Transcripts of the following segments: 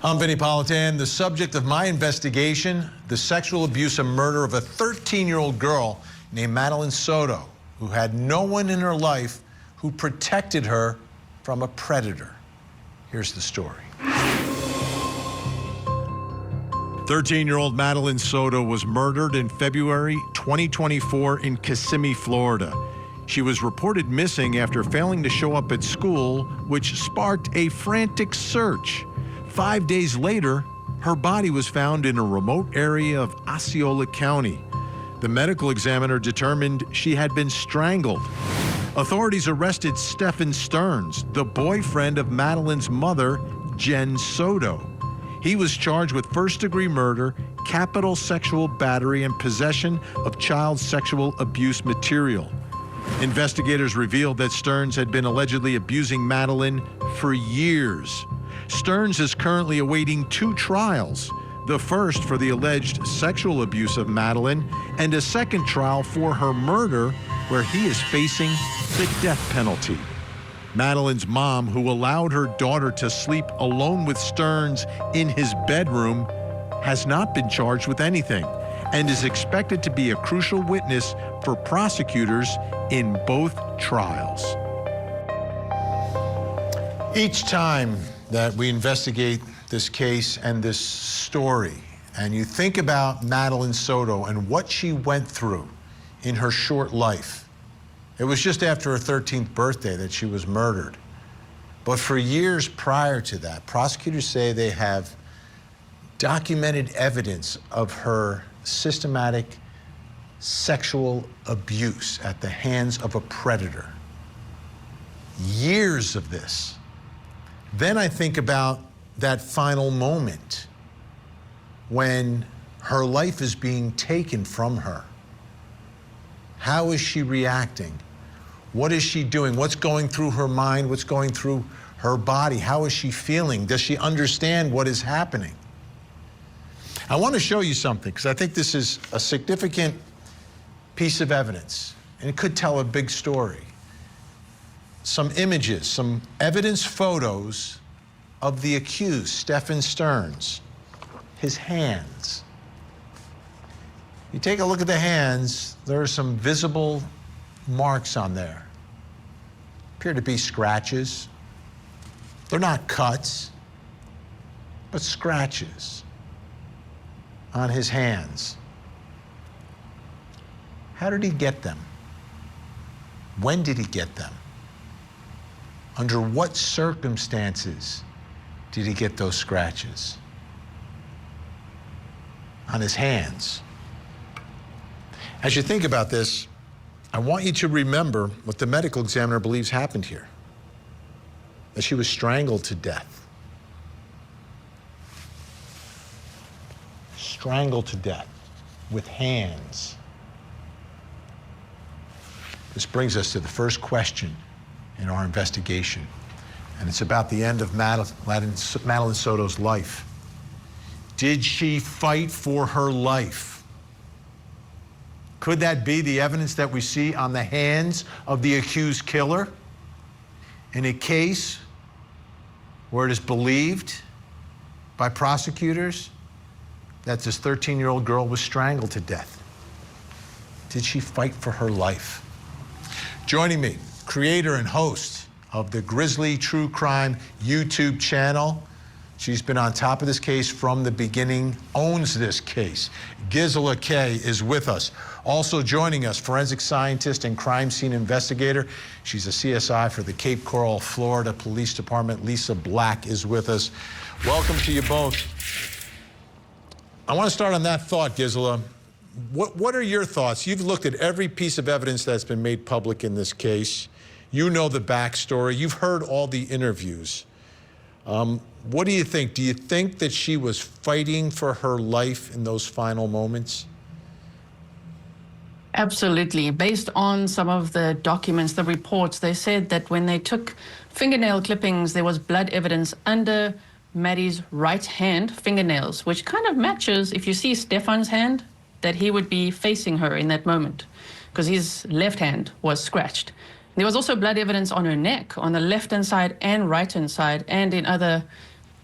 I'm Vinnie Politan, the subject of my investigation, the sexual abuse and murder of a 13-year-old girl named Madeline Soto, who had no one in her life who protected her from a predator. Here's the story. 13-year-old Madeline Soto was murdered in February 2024 in Kissimmee, Florida. She was reported missing after failing to show up at school, which sparked a frantic search. 5 days later, her body was found in a remote area of Osceola County. The medical examiner determined she had been strangled. Authorities arrested Stephan Sterns, the boyfriend of Madeline's mother, Jenn Soto. He was charged with first-degree murder, capital sexual battery, and possession of child sexual abuse material. Investigators revealed that Sterns had been allegedly abusing Madeline for years. Sterns is currently awaiting 2 trials, the first for the alleged sexual abuse of Madeline, and a second trial for her murder, where he is facing the death penalty. Madeline's mom, who allowed her daughter to sleep alone with Sterns in his bedroom, has not been charged with anything and is expected to be a crucial witness for prosecutors in both trials. Each time that we investigate this case and this story, and you think about Madeline Soto and what she went through in her short life. It was just after her 13th birthday that she was murdered. But for years prior to that, prosecutors say they have documented evidence of her systematic sexual abuse at the hands of a predator. Years of this. Then I think about that final moment when her life is being taken from her. How is she reacting? What is she doing? What's going through her mind? What's going through her body? How is she feeling? Does she understand what is happening? I want to show you something because I think this is a significant piece of evidence, and it could tell a big story. Some images, some evidence photos of the accused, Stephan Sterns. His hands. You take a look at the hands, there are some visible marks on there. Appear to be scratches. They're not cuts, but scratches on his hands. How did he get them? When did he get them? Under what circumstances did he get those scratches on his hands? As you think about this, I want you to remember what the medical examiner believes happened here. That she was strangled to death. Strangled to death with hands. This brings us to the first question in our investigation, and it's about the end of Madeline Soto's life. Did she fight for her life? Could that be the evidence that we see on the hands of the accused killer in a case where it is believed by prosecutors that this 13-year-old girl was strangled to death? Did she fight for her life? Joining me, creator and host of the Grizzly True Crime YouTube channel. She's been on top of this case from the beginning, owns this case. Gisela Kay is with us. Also joining us, forensic scientist and crime scene investigator. She's a CSI for the Cape Coral, Florida Police Department. Lisa Black is with us. Welcome to you both. I want to start on that thought, Gisela. What are your thoughts? You've looked at every piece of evidence that's been made public in this case. You know the backstory. You've heard all the interviews. What do you think? Do you think that she was fighting for her life in those final moments? Absolutely. Based on some of the documents, the reports, they said that when they took fingernail clippings, there was blood evidence under Maddie's right hand fingernails, which kind of matches, if you see Stephan's hand, that he would be facing her in that moment because his left hand was scratched. There was also blood evidence on her neck, on the left-hand side and right-hand side, and in other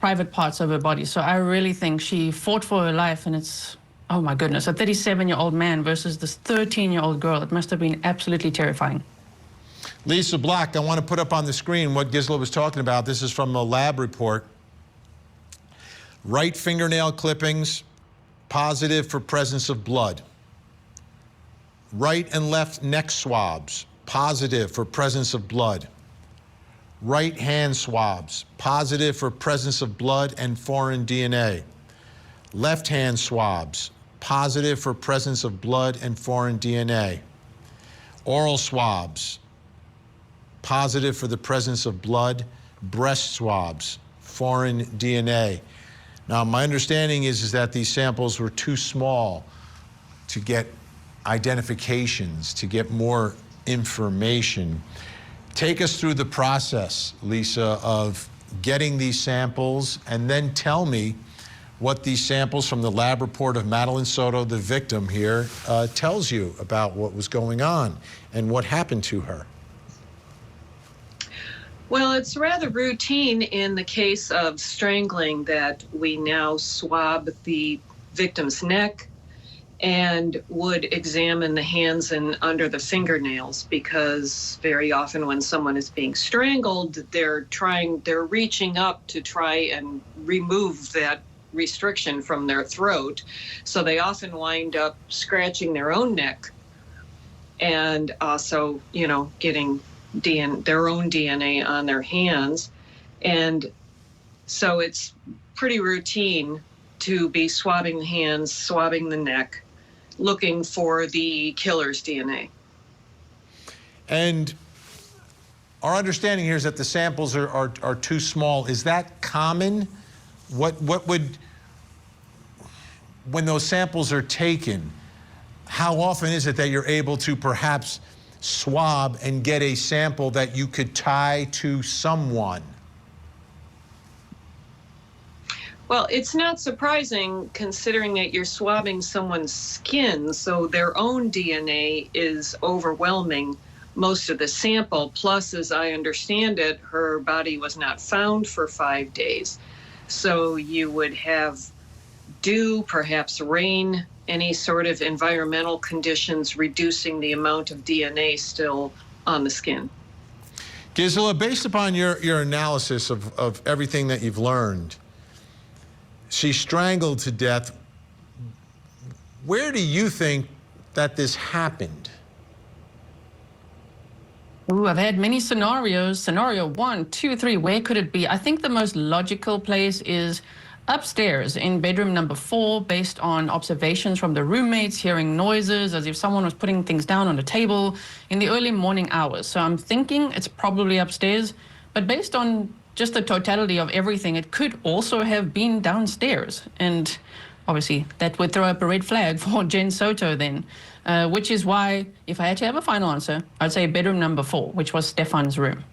private parts of her body. So I really think she fought for her life, and it's, oh my goodness, a 37-year-old man versus this 13-year-old girl. It must have been absolutely terrifying. Lisa Black, I want to put up on the screen what Gisela was talking about. This is from a lab report. Right fingernail clippings, positive for presence of blood. Right and left neck swabs, positive for presence of blood. Right hand swabs, positive for presence of blood and foreign DNA. Left hand swabs, positive for presence of blood and foreign DNA. Oral swabs, positive for the presence of blood. Breast swabs, foreign DNA. Now, my understanding is that these samples were too small to get identifications, to get more information. Take us through the process, Lisa, of getting these samples, and then tell me what these samples from the lab report of Madeline Soto, the victim here, tells you about what was going on and what happened to her. Well, it's rather routine in the case of strangling that we now swab the victim's neck and would examine the hands and under the fingernails, because very often when someone is being strangled, they're reaching up to try and remove that restriction from their throat. So they often wind up scratching their own neck and also, getting their own DNA on their hands. And so it's pretty routine to be swabbing the hands, swabbing the neck, looking for the killer's DNA. And our understanding here is that the samples are too small. Is that common? What would, when those samples are taken, how often is it that you're able to perhaps swab and get a sample that you could tie to someone? Well, it's not surprising considering that you're swabbing someone's skin, so their own DNA is overwhelming most of the sample. Plus, as I understand it, her body was not found for 5 days. So you would have dew, perhaps rain, any sort of environmental conditions reducing the amount of DNA still on the skin. Gisela, based upon your analysis of everything that you've learned, she strangled to death. Where do you think that this happened? Ooh, I've had many scenarios. Scenario 1, 2, 3, where could it be? I think the most logical place is upstairs in bedroom number 4, based on observations from the roommates, hearing noises as if someone was putting things down on the table in the early morning hours. So I'm thinking it's probably upstairs, but based on just the totality of everything, it could also have been downstairs. And obviously that would throw up a red flag for Jenn Soto then, which is why, if I had to have a final answer, I'd say bedroom number 4, which was Stephan's room.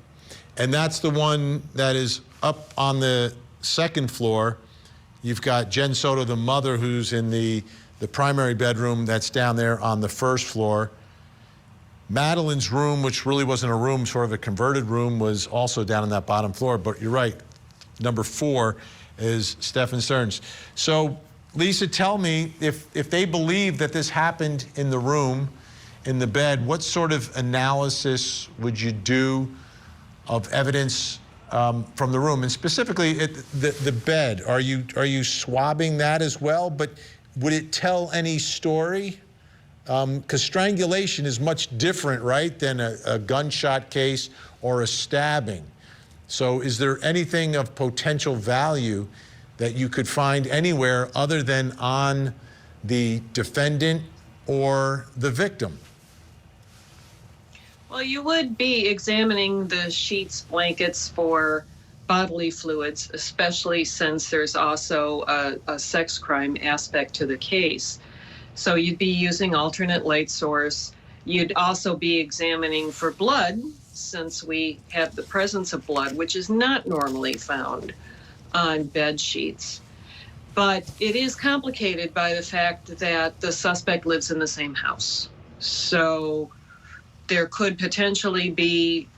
And that's the one that is up on the second floor. You've got Jenn Soto, the mother, who's in the primary bedroom that's down there on the first floor. Madeline's room, which really wasn't a room, sort of a converted room, was also down on that bottom floor. But you're right, number 4 is Stephan Sterns. So, Lisa, tell me, if they believe that this happened in the room, in the bed, what sort of analysis would you do of evidence from the room? And specifically, the bed, are you swabbing that as well? But would it tell any story? Because strangulation is much different, right, than a gunshot case or a stabbing. So is there anything of potential value that you could find anywhere other than on the defendant or the victim? Well, you would be examining the sheets, blankets for bodily fluids, especially since there's also a sex crime aspect to the case. So you'd be using alternate light source. You'd also be examining for blood, since we have the presence of blood, which is not normally found on bed sheets. But it is complicated by the fact that the suspect lives in the same house. So there could potentially be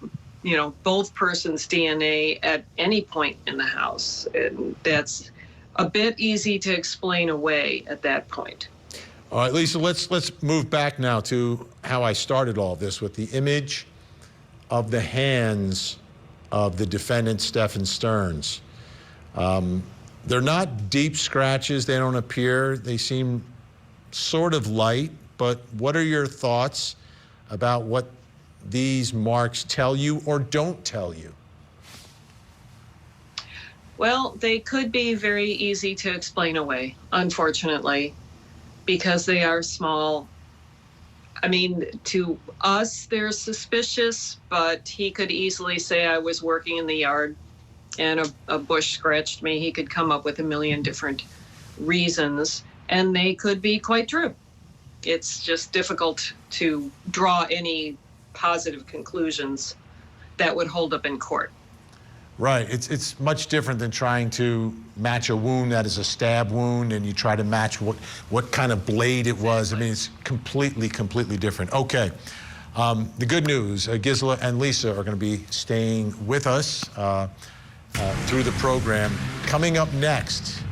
both persons' DNA at any point in the house. And that's a bit easy to explain away at that point. All right, Lisa, let's move back now to how I started all this with the image of the hands of the defendant, Stephan Sterns. They're not deep scratches. They don't appear. They seem sort of light, but what are your thoughts about what these marks tell you or don't tell you? Well, they could be very easy to explain away, unfortunately, because they are small. I mean, to us, they're suspicious, but he could easily say I was working in the yard and a bush scratched me. He could come up with a million different reasons, and they could be quite true. It's just difficult to draw any positive conclusions that would hold up in court. Right. It's much different than trying to match a wound that is a stab wound and you try to match what kind of blade it was. I mean, it's completely different. Okay. The good news, Gisela and Lisa are going to be staying with us through the program. Coming up next,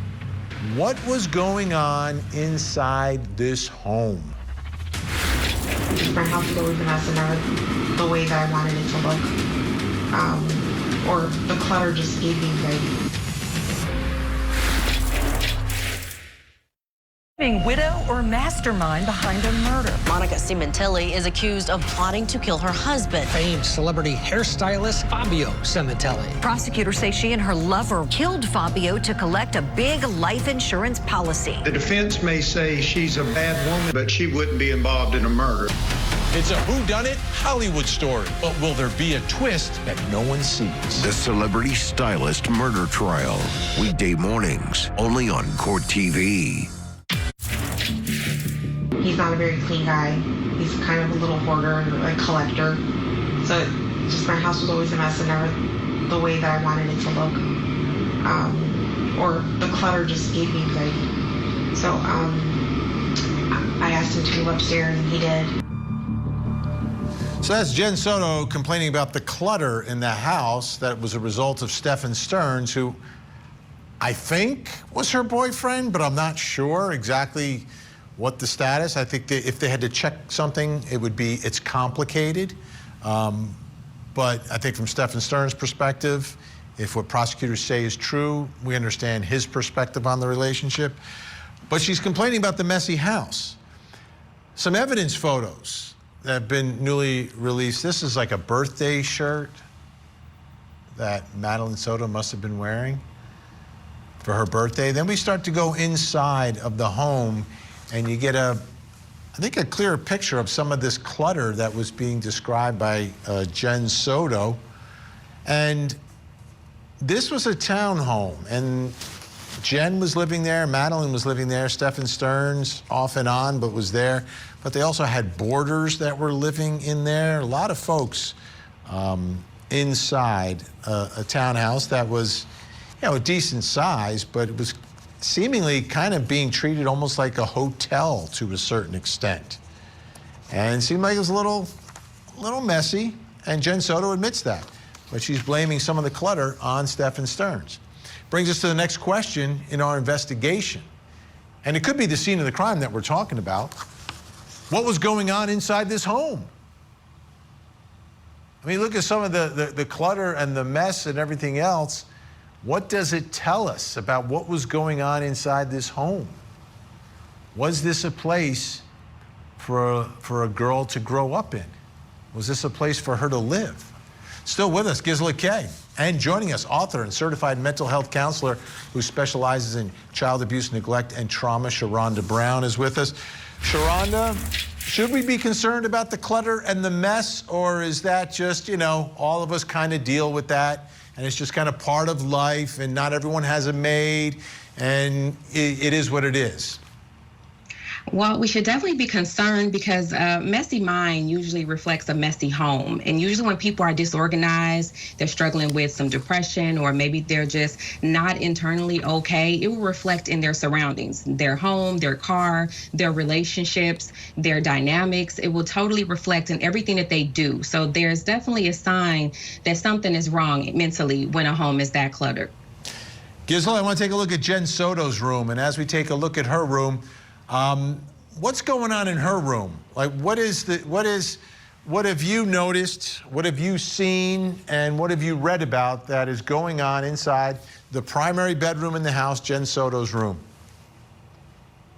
what was going on inside this home? My house was always a mess and never the way that I wanted it to look. Or the clutter just gave me anxiety. Widow or mastermind behind a murder. Monica Cimentelli is accused of plotting to kill her husband. Famed celebrity hairstylist Fabio Cimentelli. Prosecutors say she and her lover killed Fabio to collect a big life insurance policy. The defense may say she's a bad woman, but she wouldn't be involved in a murder. It's a whodunit Hollywood story, but will there be a twist that no one sees? The Celebrity Stylist Murder Trial, weekday mornings, only on Court TV. He's not a very clean guy. He's kind of a little hoarder, a collector. So just my house was always a mess and never the way that I wanted it to look. Or the clutter just gave me anxiety. So I asked him to move upstairs and he did. So that's Jenn Soto complaining about the clutter in the house that was a result of Stephan Sterns, who I think was her boyfriend, but I'm not sure exactly what the status. I think if they had to check something, it would be it's complicated. But I think from Stephan Sterns' perspective, if what prosecutors say is true, we understand his perspective on the relationship. But she's complaining about the messy house. Some evidence photos that have been newly released. This is like a birthday shirt that Madeline Soto must have been wearing for her birthday. Then we start to go inside of the home and you get I think a clearer picture of some of this clutter that was being described by Jenn Soto. And this was a townhome, and Jenn was living there, Madeline was living there, Stephan Sterns off and on, but was there. But they also had boarders that were living in there. A lot of folks inside a townhouse that was, a decent size, but it was seemingly kind of being treated almost like a hotel to a certain extent. And it seemed like it was a little messy, and Jenn Soto admits that. But she's blaming some of the clutter on Stephan Sterns. Brings us to the next question in our investigation. And it could be the scene of the crime that we're talking about. What was going on inside this home? I mean, look at some of the clutter and the mess and everything else. What does it tell us about what was going on inside this home? Was this a place for a girl to grow up in? Was this a place for her to live? Still with us, Gisela Kay. And joining us, author and certified mental health counselor who specializes in child abuse, neglect, and trauma, Sharonda Brown is with us. Sharonda, should we be concerned about the clutter and the mess, or is that just, all of us kind of deal with that, and it's just kind of part of life, and not everyone has a maid, and it is what it is? Well, we should definitely be concerned because a messy mind usually reflects a messy home. And usually when people are disorganized, they're struggling with some depression, or maybe they're just not internally okay, it will reflect in their surroundings, their home, their car, their relationships, their dynamics. It will totally reflect in everything that they do. So there's definitely a sign that something is wrong mentally when a home is that cluttered. Gisela, I want to take a look at Jenn Soto's room. And as we take a look at her room, what's going on in her room? Like, what have you noticed? What have you seen? And what have you read about that is going on inside the primary bedroom in the house, Jenn Soto's room?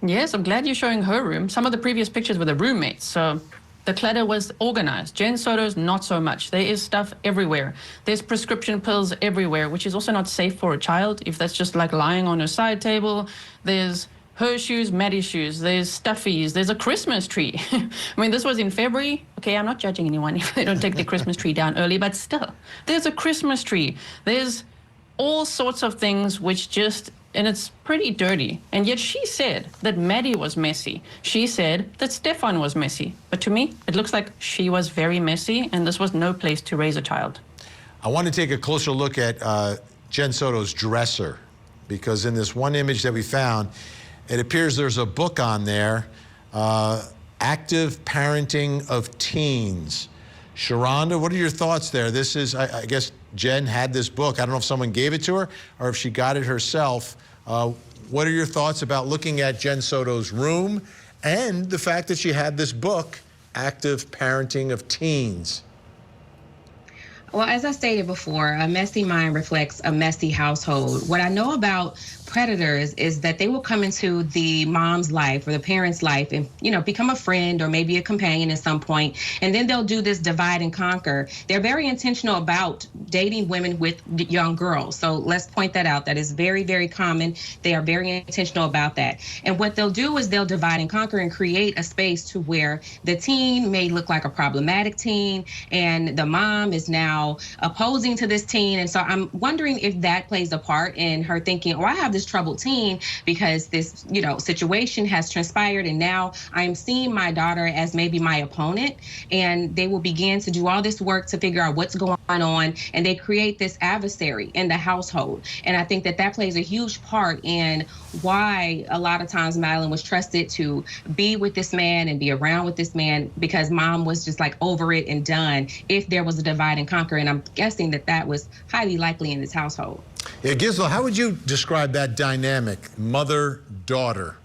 Yes, I'm glad you're showing her room. Some of the previous pictures were the roommates, so the clutter was organized. Jenn Soto's not so much. There is stuff everywhere. There's prescription pills everywhere, which is also not safe for a child if that's just like lying on her side table. There's her shoes, Maddie's shoes, there's stuffies, there's a Christmas tree. I mean, this was in February. Okay, I'm not judging anyone if they don't take the Christmas tree down early, but still, there's a Christmas tree. There's all sorts of things which just, and it's pretty dirty. And yet she said that Maddie was messy. She said that Stephan was messy. But to me, it looks like she was very messy, and this was no place to raise a child. I want to take a closer look at Jenn Soto's dresser, because in this one image that we found, it appears there's a book on there, Active Parenting of Teens. Sharonda, what are your thoughts there? This is, I guess Jenn had this book. I don't know if someone gave it to her or if she got it herself. What are your thoughts about looking at Jenn Soto's room and the fact that she had this book, Active Parenting of Teens? Well, as I stated before, a messy mind reflects a messy household. What I know about predators is that they will come into the mom's life or the parent's life and, become a friend or maybe a companion at some point. And then they'll do this divide and conquer. They're very intentional about dating women with young girls. So let's point that out. That is very, very common. They are very intentional about that. And what they'll do is they'll divide and conquer and create a space to where the teen may look like a problematic teen and the mom is now opposing to this teen. And so I'm wondering if that plays a part in her thinking, oh, I have this troubled teen because this, situation has transpired, and now I'm seeing my daughter as maybe my opponent, and they will begin to do all this work to figure out what's going on, and they create this adversary in the household. And I think that that plays a huge part in why a lot of times Madeline was trusted to be with this man and be around with this man, because mom was just like over it and done if there was a divide and conquer. And I'm guessing that that was highly likely in this household. Yeah, Gisela, how would you describe that dynamic, mother-daughter?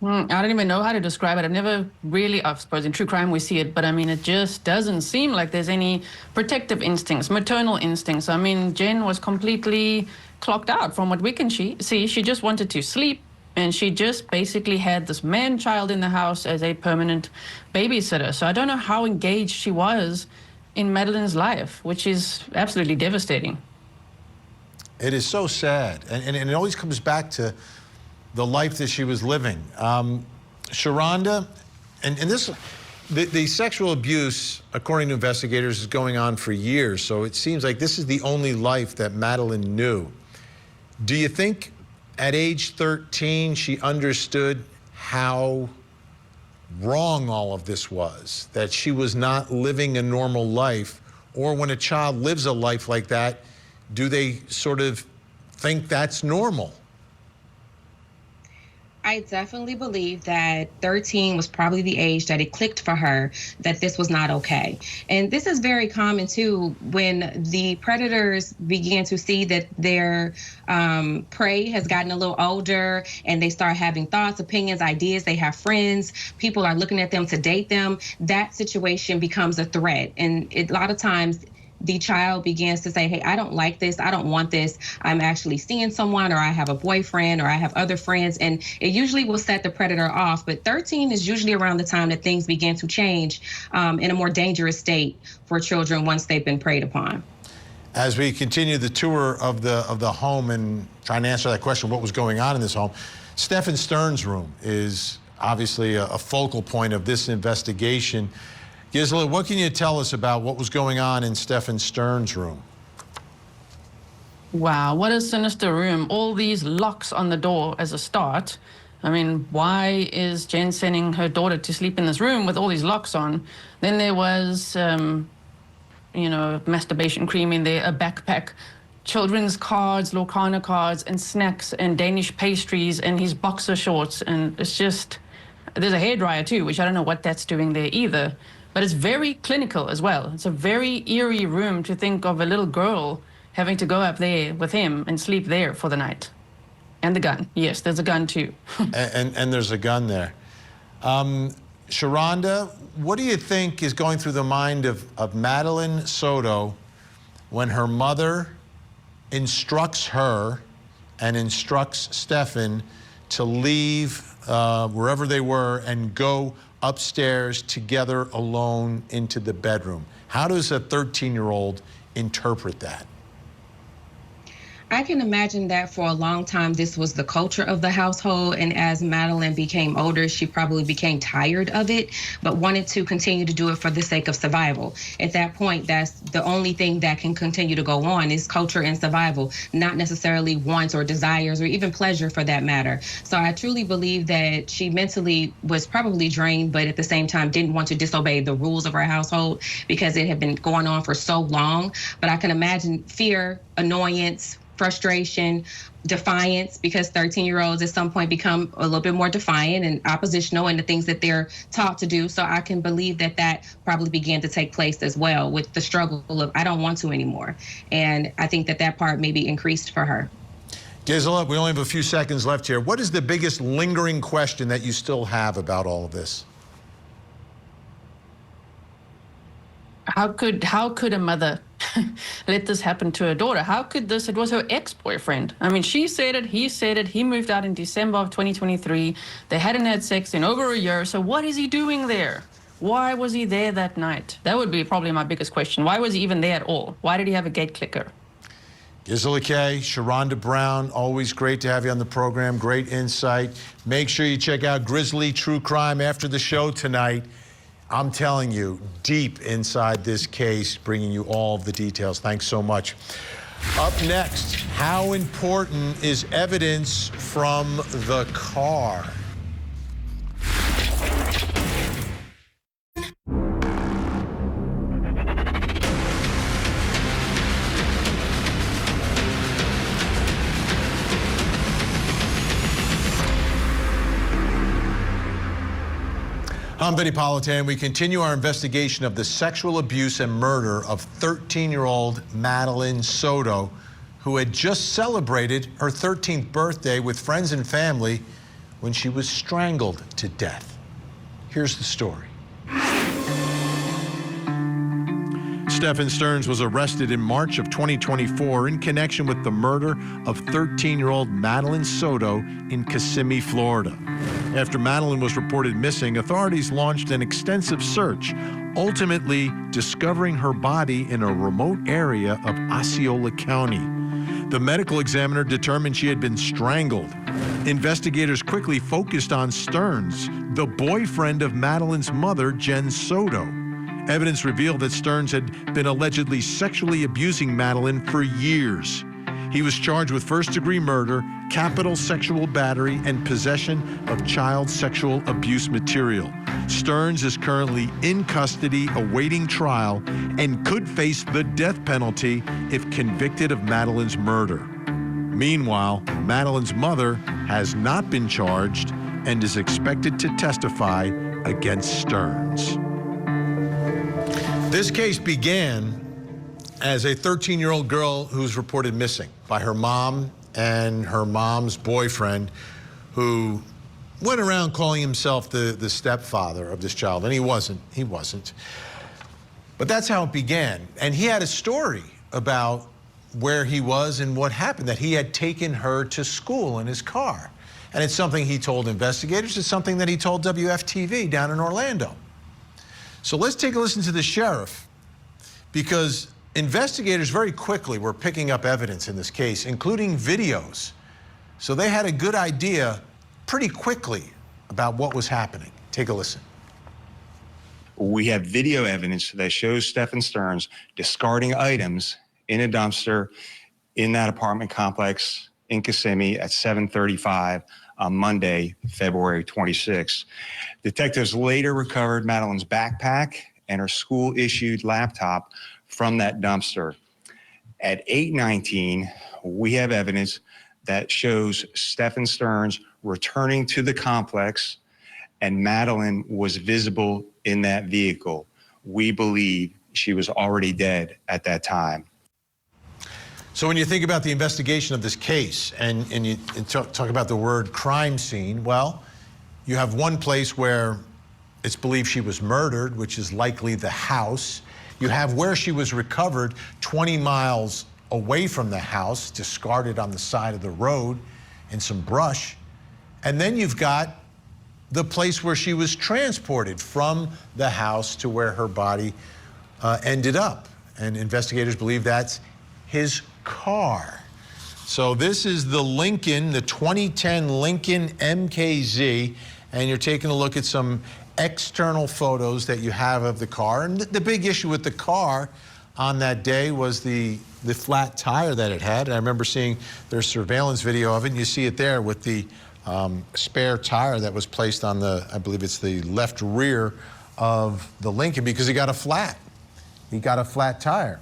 I don't even know how to describe it. I've never really, I suppose in true crime we see it, but I mean, it just doesn't seem like there's any protective instincts, maternal instincts. I mean, Jenn was completely clocked out from what we can see. She just wanted to sleep, and she just basically had this man-child in the house as a permanent babysitter. So I don't know how engaged she was in Madeline's life, which is absolutely devastating. It is so sad, and it always comes back to the life that she was living. Sharonda, and this, the sexual abuse, according to investigators, is going on for years, so it seems like this is the only life that Madeline knew. Do you think at age 13 she understood how wrong all of this was, that she was not living a normal life? Or when a child lives a life like that, do they sort of think that's normal? I definitely believe that 13 was probably the age that it clicked for her that this was not okay. And this is very common too when the predators begin to see that their prey has gotten a little older and they start having thoughts, opinions, ideas, they have friends, people are looking at them to date them. That situation becomes a threat. And a lot of times the child begins to say, hey, I don't like this, I don't want this, I'm actually seeing someone, or I have a boyfriend, or I have other friends, and it usually will set the predator off. But 13 is usually around the time that things begin to change in a more dangerous state for children once they've been preyed upon. As we continue the tour of the home and trying to answer that question, what was going on in this home, Stephan Sterns' room is obviously a focal point of this investigation. Gisela, what can you tell us about what was going on in Stephan Sterns' room? Wow, what a sinister room. All these locks on the door as a start. I mean, why is Jenn sending her daughter to sleep in this room with all these locks on? Then there was, masturbation cream in there, a backpack, children's cards, Lorcaner cards, and snacks, and Danish pastries, and his boxer shorts. And it's just, there's a hairdryer too, which I don't know what that's doing there either. But it's very clinical as well. It's a very eerie room to think of a little girl having to go up there with him and sleep there for the night. And the gun. Yes, there's a gun too. and there's a gun there. Sharonda, what do you think is going through the mind of Madeline Soto when her mother instructs her and instructs Stephan to leave wherever they were and go upstairs together alone into the bedroom? How does a 13-year-old interpret that? I can imagine that for a long time, this was the culture of the household. And as Madeline became older, she probably became tired of it, but wanted to continue to do it for the sake of survival. At that point, that's the only thing that can continue to go on is culture and survival, not necessarily wants or desires or even pleasure for that matter. So I truly believe that she mentally was probably drained, but at the same time didn't want to disobey the rules of her household because it had been going on for so long. But I can imagine fear, annoyance, frustration, defiance, because 13-year-olds at some point become a little bit more defiant and oppositional in the things that they're taught to do. So I can believe that that probably began to take place as well with the struggle of, I don't want to anymore. And I think that that part maybe increased for her. Gisela, we only have a few seconds left here. What is the biggest lingering question that you still have about all of this? How could a mother let this happen to her daughter? How could this? It was her ex-boyfriend. I mean, she said it, he said it. He moved out in December of 2023. They hadn't had sex in over a year. So what is he doing there? Why was he there that night? That would be probably my biggest question. Why was he even there at all? Why did he have a gate clicker? Gisela Kay, Sharonda Brown, always great to have you on the program. Great insight. Make sure you check out Grizzly True Crime after the show tonight. I'm telling you, deep inside this case, bringing you all of the details. Thanks so much. Up next, how important is evidence from the car? I'm Vinnie Politan. We continue our investigation of the sexual abuse and murder of 13-year-old Madeline Soto, who had just celebrated her 13th birthday with friends and family when she was strangled to death. Here's the story. Stephan Sterns was arrested in March of 2024 in connection with the murder of 13-year-old Madeline Soto in Kissimmee, Florida. After Madeline was reported missing, authorities launched an extensive search, ultimately discovering her body in a remote area of Osceola County. The medical examiner determined she had been strangled. Investigators quickly focused on Sterns, the boyfriend of Madeline's mother, Jenn Soto. Evidence revealed that Sterns had been allegedly sexually abusing Madeline for years. He was charged with first-degree murder, capital sexual battery, and possession of child sexual abuse material. Sterns is currently in custody awaiting trial and could face the death penalty if convicted of Madeline's murder. Meanwhile, Madeline's mother has not been charged and is expected to testify against Sterns. This case began as a 13-year-old girl who's reported missing by her mom and her mom's boyfriend, who went around calling himself the stepfather of this child, and he wasn't. But that's how it began. And he had a story about where he was and what happened, that he had taken her to school in his car. And it's something he told investigators. It's something that he told WFTV down in Orlando. So let's take a listen to the sheriff, because investigators very quickly were picking up evidence in this case, including videos. So they had a good idea pretty quickly about what was happening. Take a listen. We have video evidence that shows Stephan Sterns discarding items in a dumpster in that apartment complex in Kissimmee at 7:35 on Monday, February 26. Detectives later recovered Madeline's backpack and her school-issued laptop from that dumpster. At 8:19, we have evidence that shows Stephan Sterns returning to the complex, and Madeline was visible in that vehicle. We believe she was already dead at that time. So when you think about the investigation of this case and you talk about the word crime scene, well, you have one place where it's believed she was murdered, which is likely the house. You have where she was recovered 20 miles away from the house, discarded on the side of the road in some brush. And then you've got the place where she was transported from the house to where her body ended up. And investigators believe that's his car. So this is the Lincoln, the 2010 Lincoln MKZ, and you're taking a look at some external photos that you have of the car. And the big issue with the car on that day was the flat tire that it had. And I remember seeing their surveillance video of it, and you see it there with the spare tire that was placed on the, I believe it's the left rear of the Lincoln, because he got a flat. He got a flat tire.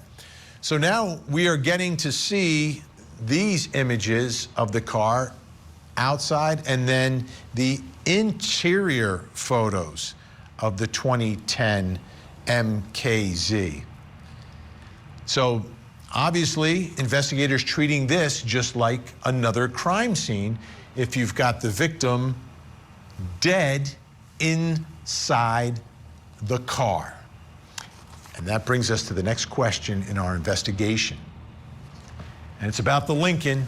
So now we are getting to see these images of the car outside and then the interior photos of the 2010 MKZ. So obviously, investigators treating this just like another crime scene if you've got the victim dead inside the car. And that brings us to the next question in our investigation. And it's about the Lincoln.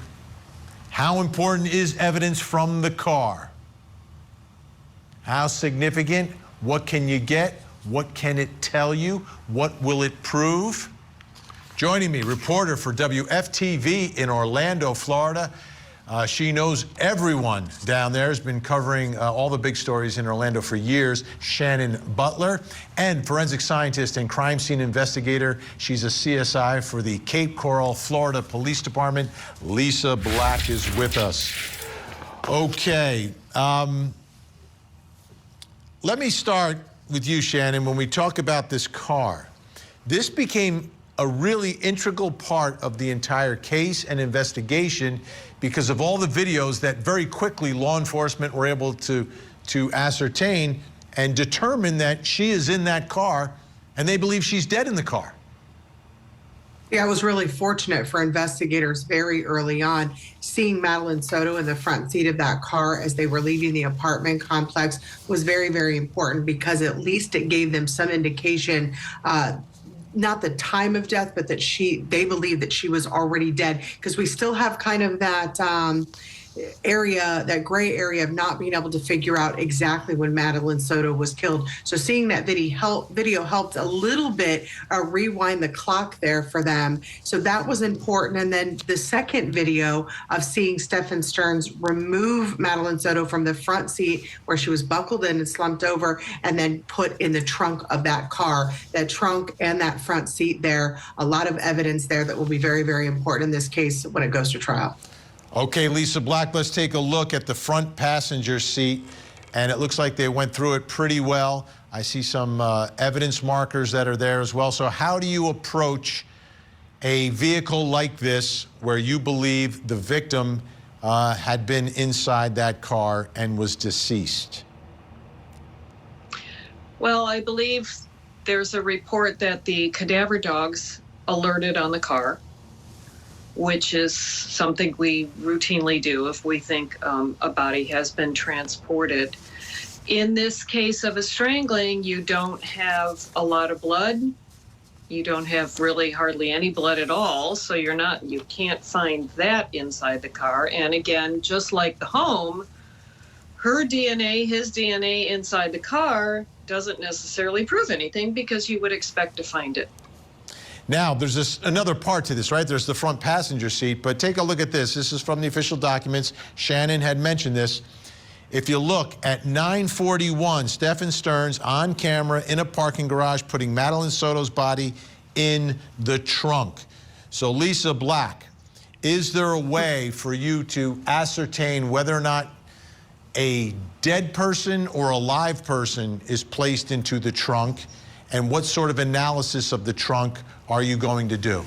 How important is evidence from the car? How significant? What can you get? What can it tell you? What will it prove? Joining me, reporter for WFTV in Orlando, Florida. She knows everyone down there, has been covering all the big stories in Orlando for years, Shannon Butler, and forensic scientist and crime scene investigator. She's a CSI for the Cape Coral, Florida Police Department. Lisa Black is with us. Okay, let me start with you, Shannon. When we talk about this car, this became a really integral part of the entire case and investigation because of all the videos that very quickly law enforcement were able to ascertain and determine that she is in that car, and they believe she's dead in the car. Yeah, I was really fortunate for investigators very early on. Seeing Madeline Soto in the front seat of that car as they were leaving the apartment complex was very, very important because at least it gave them some indication, not the time of death, but that they believed that she was already dead, because we still have kind of that area, that gray area of not being able to figure out exactly when Madeline Soto was killed. So seeing that video helped a little bit rewind the clock there for them. So that was important. And then the second video of seeing Stephan Sterns remove Madeline Soto from the front seat where she was buckled in and slumped over and then put in the trunk of that car, that trunk and that front seat there, a lot of evidence there that will be very, very important in this case when it goes to trial. Okay, Lisa Black, let's take a look at the front passenger seat, and it looks like they went through it pretty well. I see some evidence markers that are there as well. So how do you approach a vehicle like this where you believe the victim had been inside that car and was deceased? Well, I believe there's a report that the cadaver dogs alerted on the car, which is something we routinely do if we think a body has been transported. In this case of a strangling, you don't have a lot of blood. You don't have really hardly any blood at all, so you can't find that inside the car. And again, just like the home, her DNA, his DNA inside the car doesn't necessarily prove anything because you would expect to find it. Now, there's another part to this, right? There's the front passenger seat, but take a look at this. This is from the official documents. Shannon had mentioned this. If you look at 9:41, Stephan Sterns on camera in a parking garage putting Madeline Soto's body in the trunk. So Lisa Black, is there a way for you to ascertain whether or not a dead person or a live person is placed into the trunk? And what sort of analysis of the trunk are you going to do?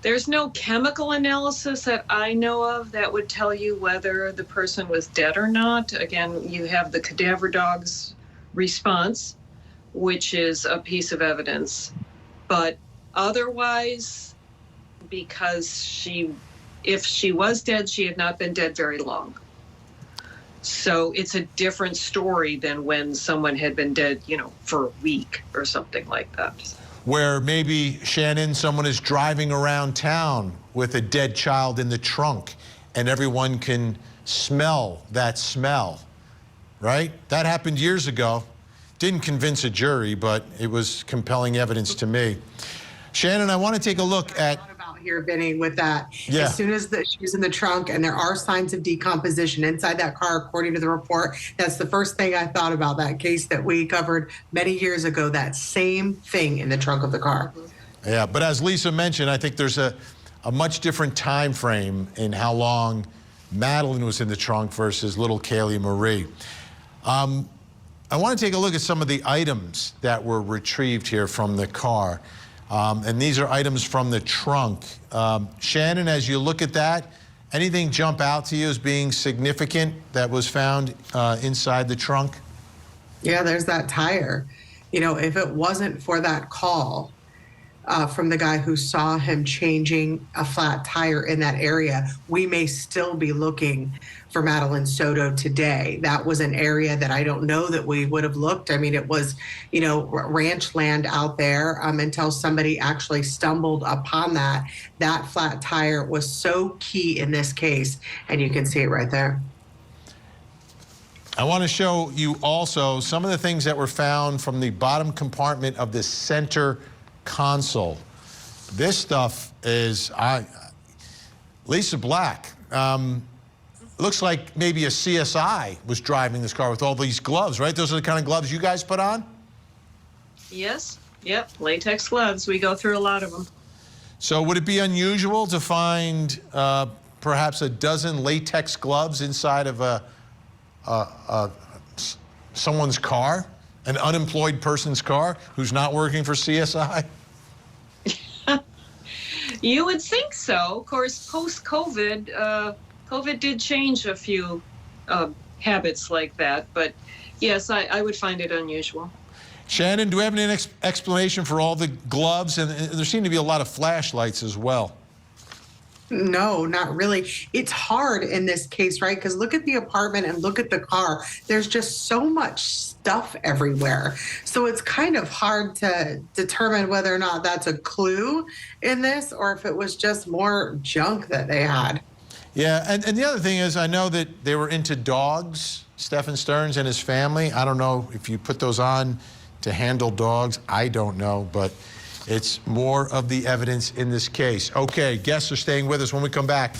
There's no chemical analysis that I know of that would tell you whether the person was dead or not. Again, you have the cadaver dog's response, which is a piece of evidence. But otherwise, because if she was dead, she had not been dead very long. So it's a different story than when someone had been dead, for a week or something like that. Where maybe, Shannon, someone is driving around town with a dead child in the trunk and everyone can smell that smell, right? That happened years ago. Didn't convince a jury, but it was compelling evidence to me. Shannon, I want to take a look at here, Vinnie, with that. Yeah. As soon as she's in the trunk and there are signs of decomposition inside that car, according to the report, that's the first thing I thought about that case that we covered many years ago, that same thing in the trunk of the car. Yeah, but as Lisa mentioned, I think there's a much different time frame in how long Madeline was in the trunk versus little Kaylee Marie. I want to take a look at some of the items that were retrieved here from the car. And these are items from the trunk. Shannon, as you look at that, anything jump out to you as being significant that was found inside the trunk? Yeah, there's that tire. If it wasn't for that call from the guy who saw him changing a flat tire in that area, we may still be looking for Madeline Soto today. That was an area that I don't know that we would have looked. I mean, it was, ranch land out there until somebody actually stumbled upon that. That flat tire was so key in this case, and you can see it right there. I want to show you also some of the things that were found from the bottom compartment of the center console. This stuff is, Lisa Black, looks like maybe a CSI was driving this car with all these gloves, right? Those are the kind of gloves you guys put on? Yes, yep, latex gloves. We go through a lot of them. So would it be unusual to find perhaps a dozen latex gloves inside of someone's car, an unemployed person's car who's not working for CSI? You would think so. Of course, post-COVID, COVID did change a few habits like that. But yes, I would find it unusual. Shannon, do we have any explanation for all the gloves? And there seem to be a lot of flashlights as well. No, not really. It's hard in this case, right? Because look at the apartment and look at the car. There's just so much stuff everywhere. So it's kind of hard to determine whether or not that's a clue in this or if it was just more junk that they had. Yeah, and the other thing is I know that they were into dogs, Stephan Sterns and his family. I don't know if you put those on to handle dogs. I don't know, but it's more of the evidence in this case. Okay, guests are staying with us when we come back.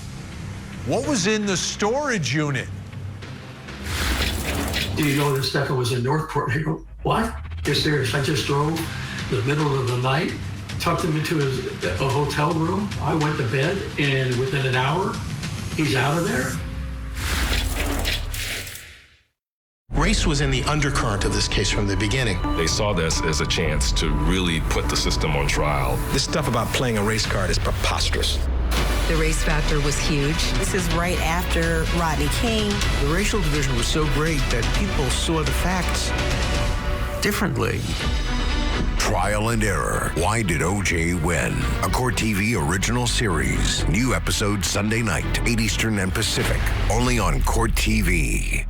What was in the storage unit? Do you know that Stephan was in Northport? I go, what? Yes, serious. I just drove the middle of the night, tucked him into a hotel room. I went to bed, and within an hour, he's out of there. Race was in the undercurrent of this case from the beginning. They saw this as a chance to really put the system on trial. This stuff about playing a race card is preposterous. The race factor was huge. This is right after Rodney King. The racial division was so great that people saw the facts differently. Trial and Error. Why did O.J. win? A Court TV original series. New episodes Sunday night, 8 Eastern and Pacific. Only on Court TV.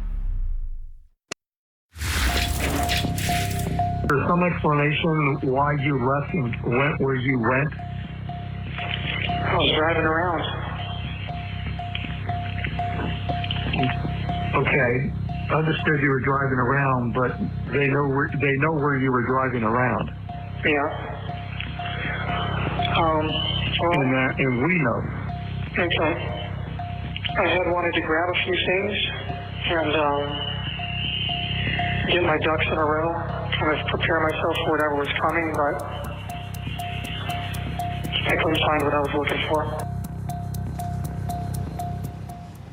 There's some explanation why you left and went where you went? I was driving around. Okay, understood you were driving around, but they know where you were driving around. Yeah. And we know. Okay. I had wanted to grab a few things and get my ducks in a row, kind of prepare myself for whatever was coming, but I couldn't find what I was looking for.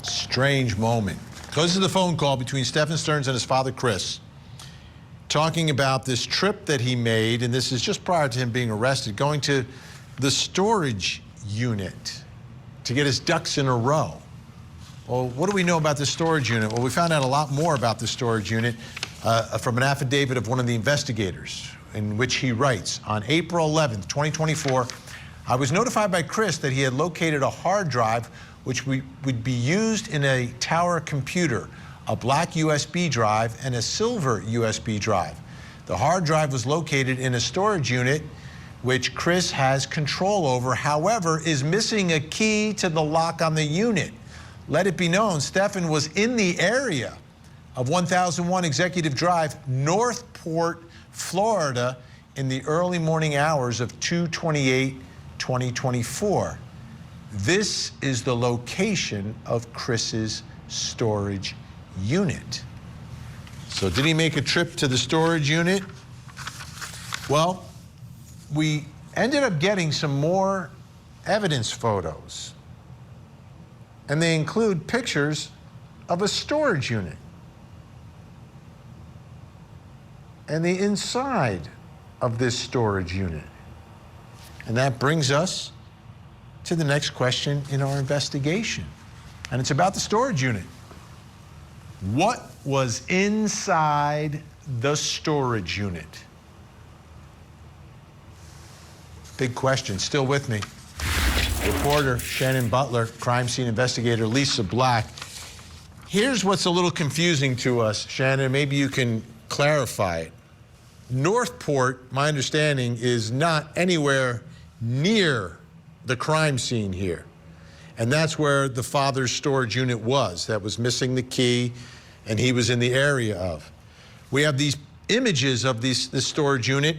Strange moment. Goes to the phone call between Stephan Sterns and his father, Chris, talking about this trip that he made, and this is just prior to him being arrested, going to the storage unit to get his ducks in a row. Well, what do we know about the storage unit? Well, we found out a lot more about the storage unit from an affidavit of one of the investigators, in which he writes, on April 11th, 2024, I was notified by Chris that he had located a hard drive which would be used in a tower computer, a black USB drive and a silver USB drive. The hard drive was located in a storage unit which Chris has control over, however, is missing a key to the lock on the unit. Let it be known, Stephan was in the area of 1001 Executive Drive, Northport, Florida, in the early morning hours of 2/28/2024. This is the location of Chris's storage unit. So did he make a trip to the storage unit? Well, we ended up getting some more evidence photos, and they include pictures of a storage unit and the inside of this storage unit. And that brings us to the next question in our investigation, and it's about the storage unit. What was inside the storage unit? Big question. Still with me, reporter Shannon Butler, crime scene investigator Lisa Black. Here's what's a little confusing to us, Shannon. Maybe you can clarify it. Northport, my understanding, is not anywhere near the crime scene here. And that's where the father's storage unit was, that was missing the key, and he was in the area of. We have these images of this storage unit.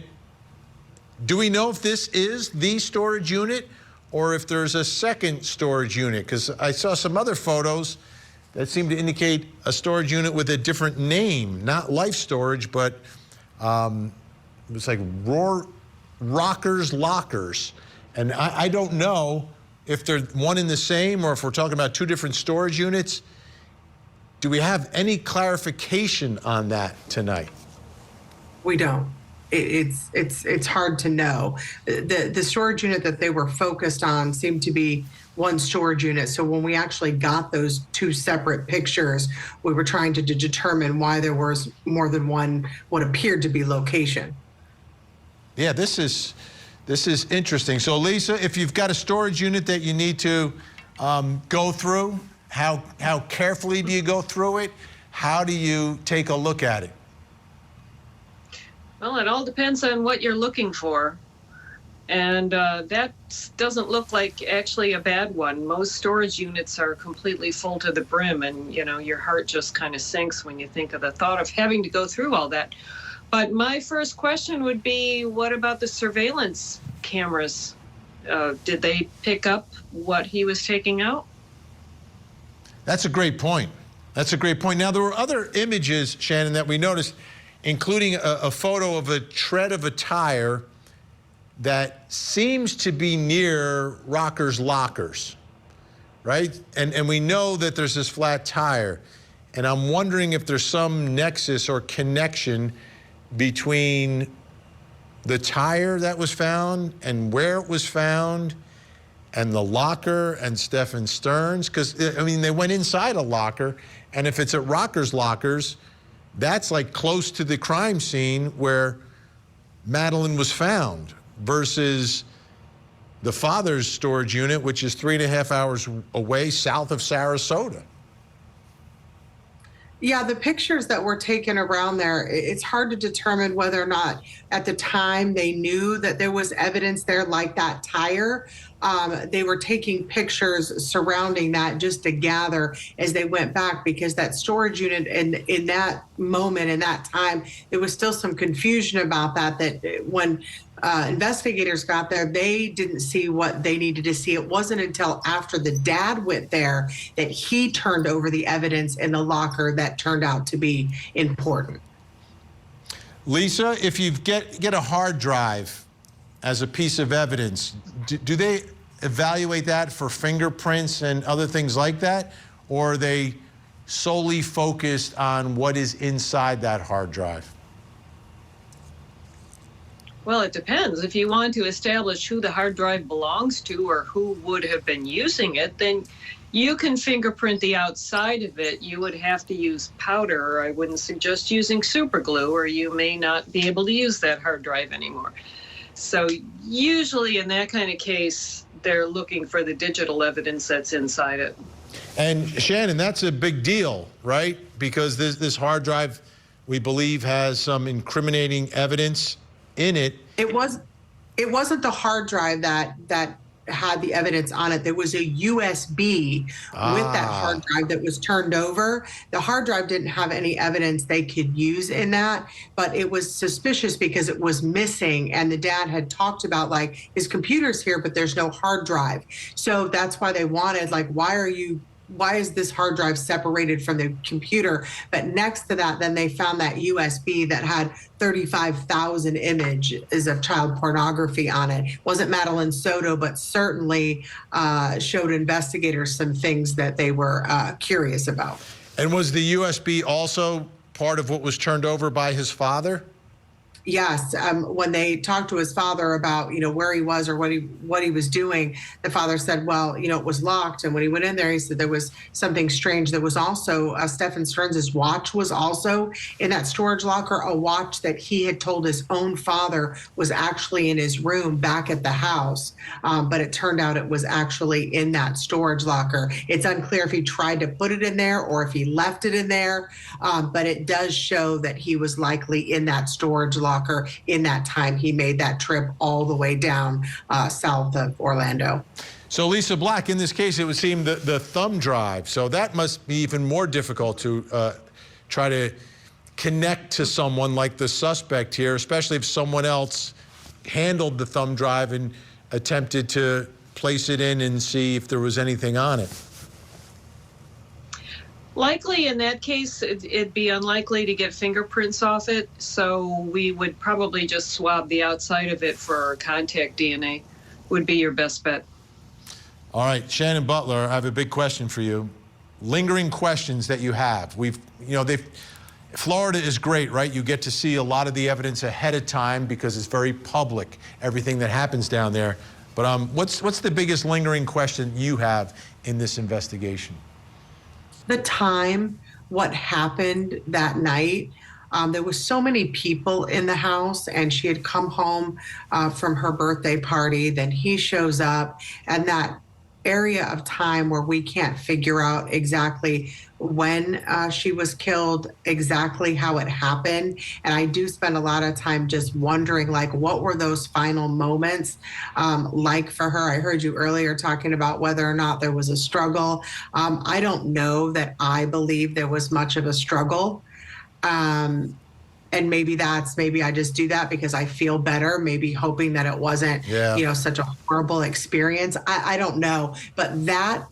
Do we know if this is the storage unit or if there's a second storage unit? Because I saw some other photos that seem to indicate a storage unit with a different name, not Life Storage, but it was like Rockers Lockers. And I don't know if they're one and the same or if we're talking about two different storage units. Do we have any clarification on that tonight? We don't. It's hard to know. The storage unit that they were focused on seemed to be one storage unit. So when we actually got those two separate pictures, we were trying to determine why there was more than one what appeared to be location. Yeah, this is interesting. So Lisa, if you've got a storage unit that you need to go through, how carefully do you go through it? How do you take a look at it? Well, it all depends on what you're looking for. And that doesn't look like actually a bad one. Most storage units are completely full to the brim, and you know, your heart just kind of sinks when you think of the thought of having to go through all that. But my first question would be, what about the surveillance cameras? Did they pick up what he was taking out? That's a great point. That's a great point. Now, there were other images, Shannon, that we noticed, including a photo of a tread of a tire that seems to be near Rockers Lockers, right? And we know that there's this flat tire. And I'm wondering if there's some nexus or connection between the tire that was found and where it was found and the locker and Stephan Sterns. Because, I mean, they went inside a locker. And if it's at Rockers Lockers, that's like close to the crime scene where Madeline was found, versus the father's storage unit, which is 3.5 hours away south of Sarasota. Yeah, the pictures that were taken around there, it's hard to determine whether or not at the time they knew that there was evidence there like that tire. They were taking pictures surrounding that just to gather as they went back, because that storage unit in that moment, in that time, there was still some confusion about that when investigators got there, they didn't see what they needed to see. It wasn't until after the dad went there that he turned over the evidence in the locker that turned out to be important. Lisa, if you get a hard drive as a piece of evidence, do they evaluate that for fingerprints and other things like that? Or are they solely focused on what is inside that hard drive? Well, it depends. If you want to establish who the hard drive belongs to or who would have been using it, then you can fingerprint the outside of it. You would have to use powder, or I wouldn't suggest using super glue, or you may not be able to use that hard drive anymore. So usually in that kind of case, they're looking for the digital evidence that's inside it. And Shannon, that's a big deal, right? Because this hard drive, we believe, has some incriminating evidence in it. It wasn't the hard drive that had the evidence on it. There was a USB with that hard drive that was turned over. The hard drive didn't have any evidence they could use in that, but it was suspicious because it was missing, and the dad had talked about, like, his computer's here, but there's no hard drive. So that's why they wanted, like, why is this hard drive separated from the computer? But next to that, then they found that USB that had 35,000 images of child pornography on it. It wasn't Madeline Soto, but certainly showed investigators some things that they were curious about. And was the USB also part of what was turned over by his father? Yes, when they talked to his father about, where he was or what he was doing, the father said, well, it was locked. And when he went in there, he said there was something strange. There was also Stephan Sterns' watch was also in that storage locker, a watch that he had told his own father was actually in his room back at the house. But it turned out it was actually in that storage locker. It's unclear if he tried to put it in there or if he left it in there. But it does show that he was likely in that storage locker in that time he made that trip all the way down south of Orlando. So Lisa Black, in this case, it would seem the thumb drive. So that must be even more difficult to try to connect to someone like the suspect here, especially if someone else handled the thumb drive and attempted to place it in and see if there was anything on it. Likely in that case, it'd be unlikely to get fingerprints off it, so we would probably just swab the outside of it for contact DNA, would be your best bet. All right, Shannon Butler, I have a big question for you. Lingering questions that you have. Florida is great, right? You get to see a lot of the evidence ahead of time because it's very public, everything that happens down there. But what's the biggest lingering question you have in this investigation? The time, what happened that night. There was so many people in the house, and she had come home from her birthday party. Then he shows up, and that area of time where we can't figure out exactly when she was killed, exactly how it happened. And I do spend a lot of time just wondering, like, what were those final moments like for her? I heard you earlier talking about whether or not there was a struggle. I don't know that I believe there was much of a struggle. And maybe I just do that because I feel better, maybe hoping that it wasn't, such a horrible experience. I don't know. But that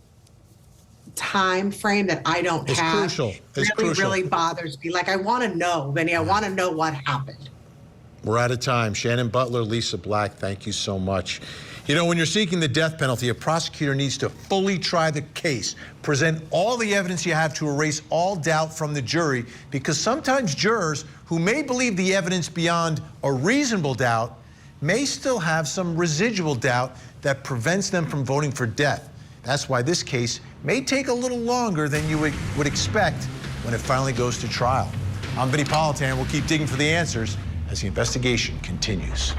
time frame that I don't have really bothers me. Like, I want to know, Vinny, I want to know what happened. We're out of time. Shannon Butler, Lisa Black, thank you so much. When you're seeking the death penalty, a prosecutor needs to fully try the case, present all the evidence you have to erase all doubt from the jury, because sometimes jurors who may believe the evidence beyond a reasonable doubt may still have some residual doubt that prevents them from voting for death. That's why this case may take a little longer than you would expect when it finally goes to trial. I'm Vinnie Politan. We'll keep digging for the answers as the investigation continues.